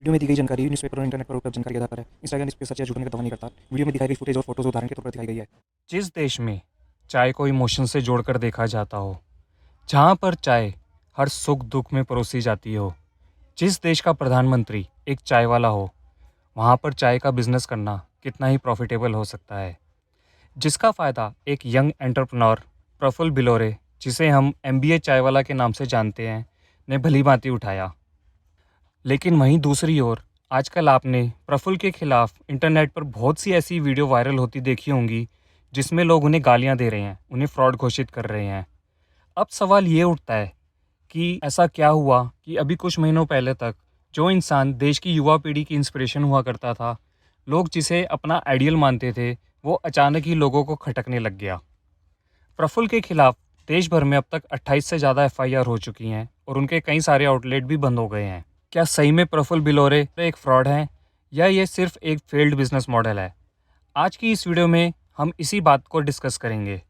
Video में दी गई जानकारी न्यूज़पेपर और इंटरनेट पर उपलब्ध जानकारी के आधार पर है। इंस्टाग्राम इस पे सच या झूठ होने का दावा नहीं करता। वीडियो में दिखाई गई फुटेज और फोटोज उदाहरण के तौर पर दिखाई गई है। जिस देश में चाय को इमोशन से जोड़कर देखा जाता हो, जहाँ पर चाय हर सुख दुख में परोसी जाती हो, जिस देश का प्रधानमंत्री एक चाय वाला हो, वहाँ पर चाय का बिजनेस करना कितना ही प्रॉफिटेबल हो सकता है, जिसका फ़ायदा एक यंग एंटरप्रेन्योर प्रफुल्ल बिलोरे, जिसे हम एमबीए चाय वाला के नाम से जानते हैं, ने भली भांति उठाया। लेकिन वहीं दूसरी ओर आजकल आपने प्रफुल्ल के खिलाफ इंटरनेट पर बहुत सी ऐसी वीडियो वायरल होती देखी होंगी जिसमें लोग उन्हें गालियां दे रहे हैं, उन्हें फ्रॉड घोषित कर रहे हैं। अब सवाल ये उठता है कि ऐसा क्या हुआ कि अभी कुछ महीनों पहले तक जो इंसान देश की युवा पीढ़ी की इंस्पिरेशन हुआ करता था, लोग जिसे अपना आइडियल मानते थे, वो अचानक ही लोगों को खटकने लग गया। प्रफुल्ल के खिलाफ देश भर में अब तक 28 से ज़्यादा एफआईआर हो चुकी हैं और उनके कई सारे आउटलेट भी बंद हो गए हैं। क्या सही में प्रफुल्ल बिलोरे एक फ्रॉड हैं या ये सिर्फ एक फेल्ड बिजनेस मॉडल है? आज की इस वीडियो में हम इसी बात को डिस्कस करेंगे।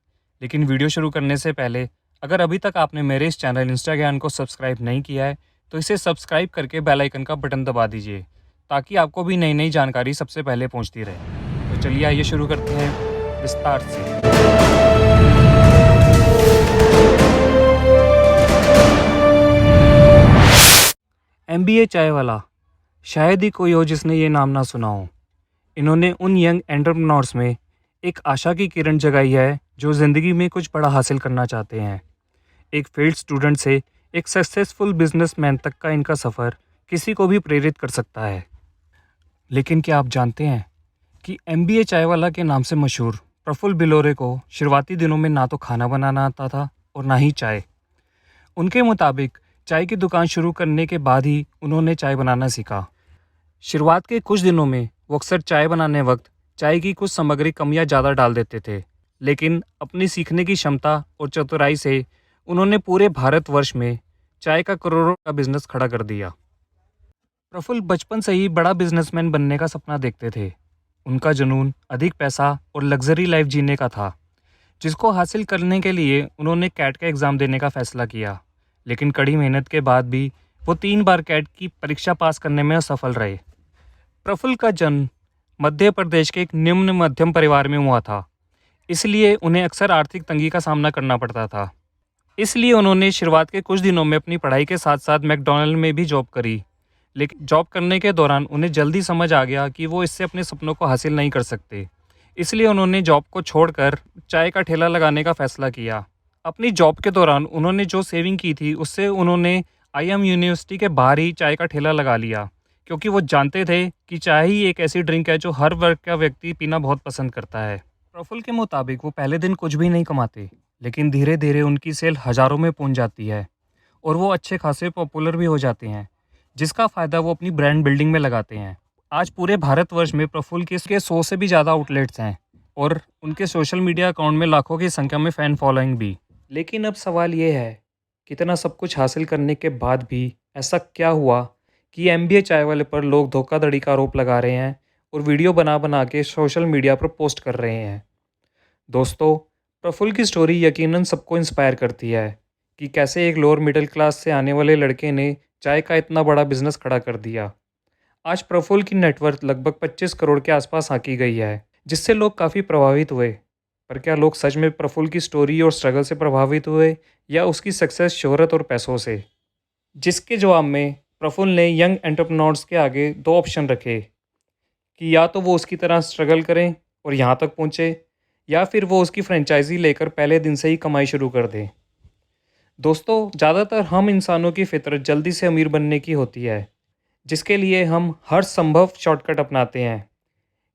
लेकिन वीडियो शुरू करने से पहले अगर अभी तक आपने मेरे इस चैनल इंस्टाग्राम को सब्सक्राइब नहीं किया है तो इसे सब्सक्राइब करके बेल आइकन का बटन दबा दीजिए ताकि आपको भी नई नई जानकारी सबसे पहले पहुंचती रहे। तो चलिए आइए शुरू करते हैं विस्तार से। एमबीए चाय वाला शायद ही कोई हो जिसने ये नाम ना सुना हो। इन्होंने उन यंग एंटरप्रेन्योर्स में एक आशा की किरण जगाई है जो ज़िंदगी में कुछ बड़ा हासिल करना चाहते हैं। एक फेल्ड स्टूडेंट से एक सक्सेसफुल बिजनेसमैन तक का इनका सफ़र किसी को भी प्रेरित कर सकता है। लेकिन क्या आप जानते हैं कि एमबीए चाय वाला के नाम से मशहूर प्रफुल्ल बिलोरे को शुरुआती दिनों में ना तो खाना बनाना आता था और ना ही चाय। उनके मुताबिक चाय की दुकान शुरू करने के बाद ही उन्होंने चाय बनाना सीखा। शुरुआत के कुछ दिनों में वो अक्सर चाय बनाने वक्त चाय की कुछ सामग्री कम या ज़्यादा डाल देते थे, लेकिन अपनी सीखने की क्षमता और चतुराई से उन्होंने पूरे भारतवर्ष में चाय का करोड़ों का बिजनेस खड़ा कर दिया। प्रफुल्ल बचपन से ही बड़ा बिजनेसमैन बनने का सपना देखते थे। उनका जुनून अधिक पैसा और लग्जरी लाइफ जीने का था, जिसको हासिल करने के लिए उन्होंने कैट का एग्ज़ाम देने का फैसला किया। लेकिन कड़ी मेहनत के बाद भी वो 3 बार कैट की परीक्षा पास करने में असफल रहे। प्रफुल्ल का जन्म मध्य प्रदेश के एक निम्न मध्यम परिवार में हुआ था, इसलिए उन्हें अक्सर आर्थिक तंगी का सामना करना पड़ता था। इसलिए उन्होंने शुरुआत के कुछ दिनों में अपनी पढ़ाई के साथ साथ मैकडॉनल्ड में भी जॉब करी। लेकिन जॉब करने के दौरान उन्हें जल्दी समझ आ गया कि वो इससे अपने सपनों को हासिल नहीं कर सकते। इसलिए उन्होंने जॉब को छोड़कर चाय का ठेला लगाने का फैसला किया। अपनी जॉब के दौरान उन्होंने जो सेविंग की थी उससे उन्होंने आईएम यूनिवर्सिटी के बाहर ही चाय का ठेला लगा लिया, क्योंकि वो जानते थे कि चाय ही एक ऐसी ड्रिंक है जो हर वर्ग का व्यक्ति पीना बहुत पसंद करता है। प्रफुल्ल के मुताबिक वो पहले दिन कुछ भी नहीं कमाते, लेकिन धीरे धीरे उनकी सेल हज़ारों में पहुंच जाती है और वो अच्छे खासे पॉपुलर भी हो जाते हैं, जिसका फ़ायदा वो अपनी ब्रांड बिल्डिंग में लगाते हैं। आज पूरे भारतवर्ष में प्रफुल्ल के 100 से भी ज़्यादा आउटलेट्स हैं और उनके सोशल मीडिया अकाउंट में लाखों की संख्या में फ़ैन फॉलोइंग भी। लेकिन अब सवाल ये है कि इतना सब कुछ हासिल करने के बाद भी ऐसा क्या हुआ कि एमबीए चाय वाले पर लोग धोखाधड़ी का आरोप लगा रहे हैं और वीडियो बना बना के सोशल मीडिया पर पोस्ट कर रहे हैं। दोस्तों, प्रफुल्ल की स्टोरी यकीनन सबको इंस्पायर करती है कि कैसे एक लोअर मिडिल क्लास से आने वाले लड़के ने चाय का इतना बड़ा बिजनेस खड़ा कर दिया। आज प्रफुल्ल की नेटवर्थ लगभग 25 करोड़ के आसपास आंकी गई है, जिससे लोग काफ़ी प्रभावित हुए। पर क्या लोग सच में प्रफुल्ल की स्टोरी और स्ट्रगल से प्रभावित हुए या उसकी सक्सेस, शोहरत और पैसों से? जिसके जवाब में प्रफुल्ल ने यंग एंटरप्रेन्योर्स के आगे 2 ऑप्शन रखे कि या तो वो उसकी तरह स्ट्रगल करें और यहाँ तक पहुँचे, या फिर वो उसकी फ्रेंचाइजी लेकर पहले दिन से ही कमाई शुरू कर दें। दोस्तों, ज़्यादातर हम इंसानों की फितरत जल्दी से अमीर बनने की होती है, जिसके लिए हम हर संभव शॉर्टकट अपनाते हैं।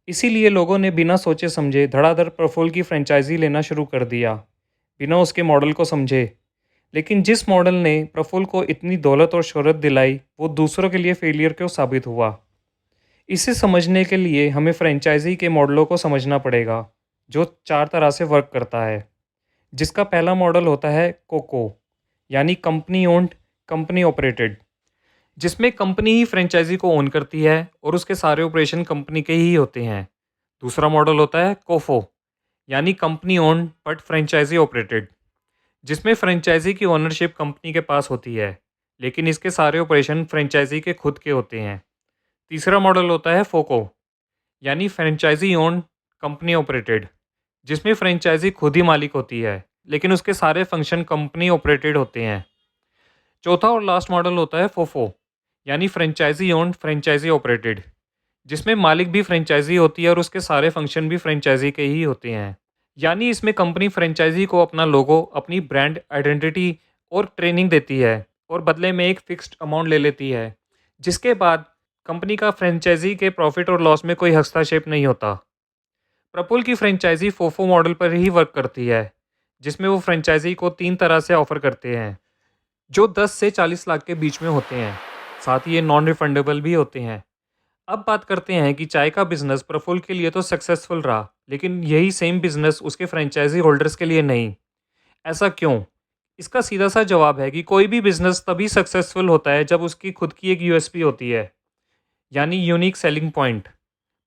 इसीलिए लोगों ने बिना सोचे समझे धड़ाधड़ प्रफुल्ल की फ्रेंचाइजी लेना शुरू कर दिया, बिना उसके मॉडल को समझे। लेकिन जिस मॉडल ने प्रफुल्ल को इतनी दौलत और शोहरत दिलाई, वो दूसरों के लिए फेलियर क्यों साबित हुआ? इसे समझने के लिए हमें फ्रेंचाइजी के मॉडलों को समझना पड़ेगा, जो 4 तरह से वर्क करता है। जिसका पहला मॉडल होता है कोको, यानी कंपनी ओन्ड, कंपनी ऑपरेटेड, जिसमें कंपनी ही फ्रेंचाइजी को ओन करती है और उसके सारे ऑपरेशन कंपनी के ही होते हैं। दूसरा मॉडल होता है कोफो, यानी company owned but franchisee operated, जिसमें फ्रेंचाइजी की ओनरशिप कंपनी के पास होती है, लेकिन इसके सारे ऑपरेशन फ्रेंचाइजी के खुद के होते हैं। तीसरा मॉडल होता है फोको, यानी फ्रेंचाइजी ओन्ड कंपनी ऑपरेटेड, जिसमें फ्रेंचाइजी खुद ही मालिक होती है, लेकिन उसके सारे फंक्शन कंपनी ऑपरेटेड होते हैं। चौथा और लास्ट मॉडल होता है फोफो, यानी फ्रेंचाइजी ओन्ड फ्रेंचाइजी ऑपरेटेड, जिसमें मालिक भी फ्रेंचाइजी होती है और उसके सारे फंक्शन भी फ्रेंचाइजी के ही होते हैं। यानी इसमें कंपनी फ्रेंचाइजी को अपना लोगो, अपनी ब्रांड आइडेंटिटी और ट्रेनिंग देती है और बदले में एक फिक्स्ड अमाउंट ले लेती है, जिसके बाद कंपनी का फ्रेंचाइजी के प्रॉफिट और लॉस में कोई हस्तक्षेप नहीं होता। प्रफुल्ल की फ्रेंचाइजी फोफो मॉडल पर ही वर्क करती है, जिसमें वो फ्रेंचाइजी को 3 तरह से ऑफर करते हैं, जो 10 से 40 लाख के बीच में होते हैं। साथ ही ये नॉन रिफंडेबल भी होते हैं। अब बात करते हैं कि चाय का बिजनेस प्रफुल्ल के लिए तो सक्सेसफुल रहा, लेकिन यही सेम बिजनेस उसके फ्रेंचाइजी होल्डर्स के लिए नहीं। ऐसा क्यों? इसका सीधा सा जवाब है कि कोई भी बिजनेस तभी सक्सेसफुल होता है जब उसकी खुद की एक यूएसपी होती है, यानी यूनिक सेलिंग पॉइंट।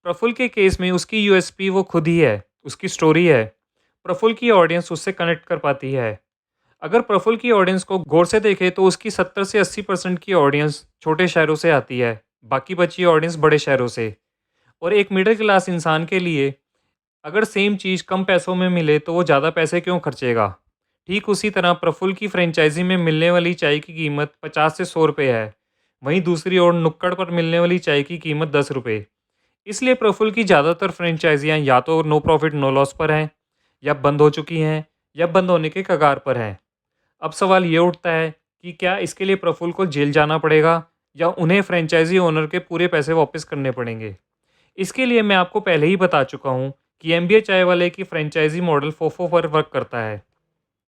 प्रफुल्ल के केस में उसकी यूएसपी वो खुद ही है, उसकी स्टोरी है। प्रफुल्ल की ऑडियंस उससे कनेक्ट कर पाती है। अगर प्रफुल्ल की ऑडियंस को गौर से देखें तो उसकी 70 से 80% की ऑडियंस छोटे शहरों से आती है, बाकी बची ऑडियंस बड़े शहरों से। और एक मिडिल क्लास इंसान के लिए अगर सेम चीज़ कम पैसों में मिले तो वो ज़्यादा पैसे क्यों खर्चेगा? ठीक उसी तरह प्रफुल्ल की फ्रेंचाइजी में मिलने वाली चाय की कीमत 50 से 100 रुपये है, वहीं दूसरी ओर नुक्कड़ पर मिलने वाली चाय की कीमत 10 रुपये। इसलिए प्रफुल्ल की ज़्यादातर फ्रेंचाइजियाँ या तो नो प्रॉफिट नो लॉस पर हैं, या बंद हो चुकी हैं, या बंद होने के कगार पर हैं। अब सवाल ये उठता है कि क्या इसके लिए प्रफुल्ल को जेल जाना पड़ेगा या उन्हें फ्रेंचाइजी ओनर के पूरे पैसे वापस करने पड़ेंगे? इसके लिए मैं आपको पहले ही बता चुका हूँ कि एमबीए चाय वाले की फ्रेंचाइजी मॉडल फोफो पर वर्क करता है।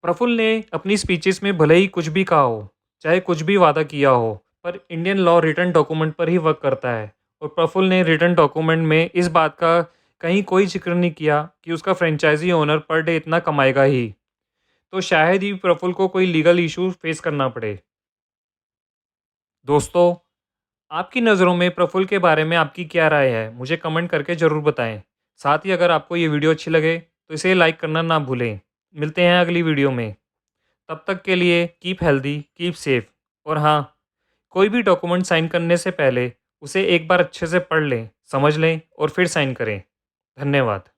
प्रफुल्ल ने अपनी स्पीचेस में भले ही कुछ भी कहा हो, चाहे कुछ भी वादा किया हो, पर इंडियन लॉ रिटर्न डॉक्यूमेंट पर ही वर्क करता है। और प्रफुल्ल ने रिटर्न डॉक्यूमेंट में इस बात का कहीं कोई जिक्र नहीं किया कि उसका फ्रेंचाइजी ओनर पर डे इतना कमाएगा ही। तो शायद ही प्रफुल्ल को कोई लीगल इशू फेस करना पड़े। दोस्तों, आपकी नज़रों में प्रफुल्ल के बारे में आपकी क्या राय है, मुझे कमेंट करके ज़रूर बताएं। साथ ही अगर आपको ये वीडियो अच्छी लगे तो इसे लाइक करना ना भूलें। मिलते हैं अगली वीडियो में। तब तक के लिए कीप हेल्दी, कीप सेफ। और हाँ, कोई भी डॉक्यूमेंट साइन करने से पहले उसे एक बार अच्छे से पढ़ लें, समझ लें और फिर साइन करें। धन्यवाद।